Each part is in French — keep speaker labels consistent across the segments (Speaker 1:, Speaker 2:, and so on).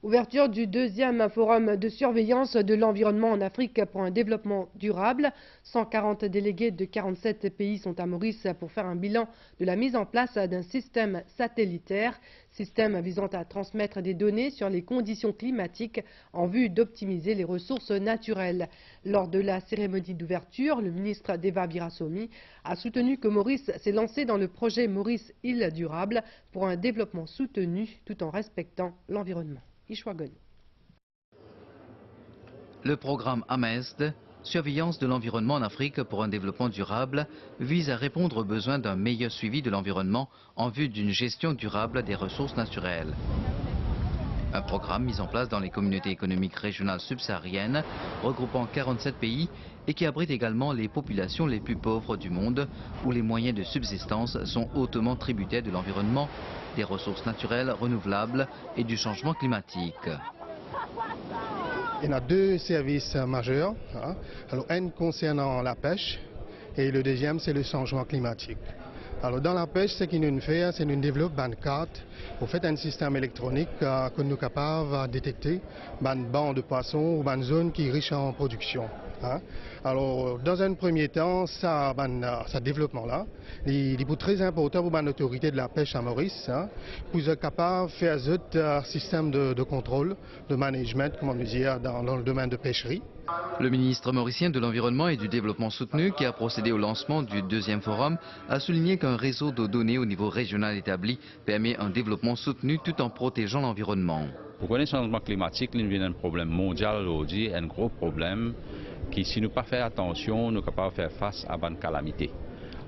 Speaker 1: Ouverture du deuxième forum de surveillance de l'environnement en Afrique pour un développement durable. 140 délégués de 47 pays sont à Maurice pour faire un bilan de la mise en place d'un système satellitaire, système visant à transmettre des données sur les conditions climatiques en vue d'optimiser les ressources naturelles. Lors de la cérémonie d'ouverture, le ministre Deva Birassomi a soutenu que Maurice s'est lancé dans le projet Maurice Île Durable pour un développement soutenu tout en respectant l'environnement.
Speaker 2: Le programme AMESD, Surveillance de l'environnement en Afrique pour un développement durable, vise à répondre aux besoins d'un meilleur suivi de l'environnement en vue d'une gestion durable des ressources naturelles. Un programme mis en place dans les communautés économiques régionales subsahariennes, regroupant 47 pays et qui abrite également les populations les plus pauvres du monde, où les moyens de subsistance sont hautement tributaires de l'environnement, des ressources naturelles renouvelables et du changement climatique.
Speaker 3: Il y a deux services majeurs. Alors, un concernant la pêche et le deuxième, c'est le changement climatique. Alors, dans la pêche, ce qu'il nous fait, c'est nous développer une carte, au fait un système électronique que nous sommes capables de détecter une bande de poissons ou une zone qui est riche en production. Alors, dans un premier temps, ce développement-là, il est très important pour l'autorité de la pêche à Maurice, pour être capable de faire un système de contrôle, de management, comment dire, dans le domaine de pêcherie.
Speaker 2: Le ministre mauricien de l'Environnement et du Développement soutenu, qui a procédé au lancement du deuxième forum, a souligné qu'un réseau de données au niveau régional établi permet un développement soutenu tout en protégeant l'environnement.
Speaker 4: Pour le changement climatique, il y a un problème mondial aujourd'hui, un gros problème qui, si nous ne faisons pas attention, nous sommes capables de faire face à une calamité.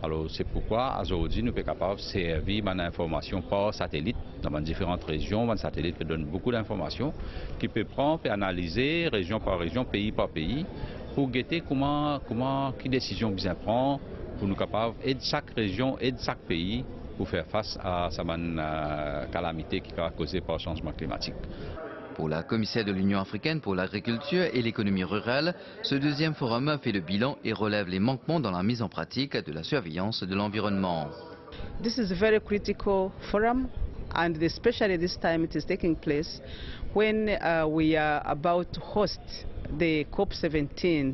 Speaker 4: Alors c'est pourquoi aujourd'hui nous sommes capables de servir d'informations par satellite dans différentes régions, un satellite qui donne beaucoup d'informations, qui peut prendre et analyser région par région, pays par pays, pour guetter quelle décision bien prendre, pour nous capables aider chaque région, aider chaque pays pour faire face à cette calamité qui est causée par le changement climatique.
Speaker 2: Pour la commissaire de l'Union africaine pour l'agriculture et l'économie rurale, ce deuxième forum fait le bilan et relève les manquements dans la mise en pratique de la surveillance de l'environnement.
Speaker 5: This is a very critical forum, and especially this time it is taking place when we are about to host the COP17,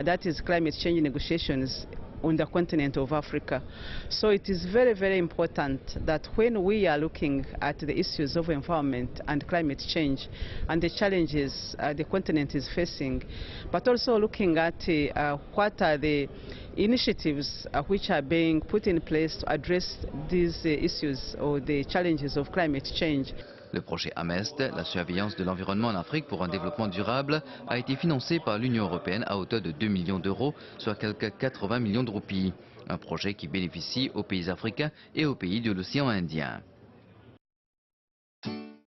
Speaker 5: that is climate change negotiations on the continent of Africa. So it is very, very important that when we are looking at the issues of environment and climate change and the challenges the continent is facing, but also looking at what are the initiatives which are being put in place to address these issues or the challenges of climate change.
Speaker 2: Le projet AMESD, la surveillance de l'environnement en Afrique pour un développement durable, a été financé par l'Union européenne à hauteur de 2 millions d'euros, soit quelques 80 millions de roupies. Un projet qui bénéficie aux pays africains et aux pays de l'océan Indien.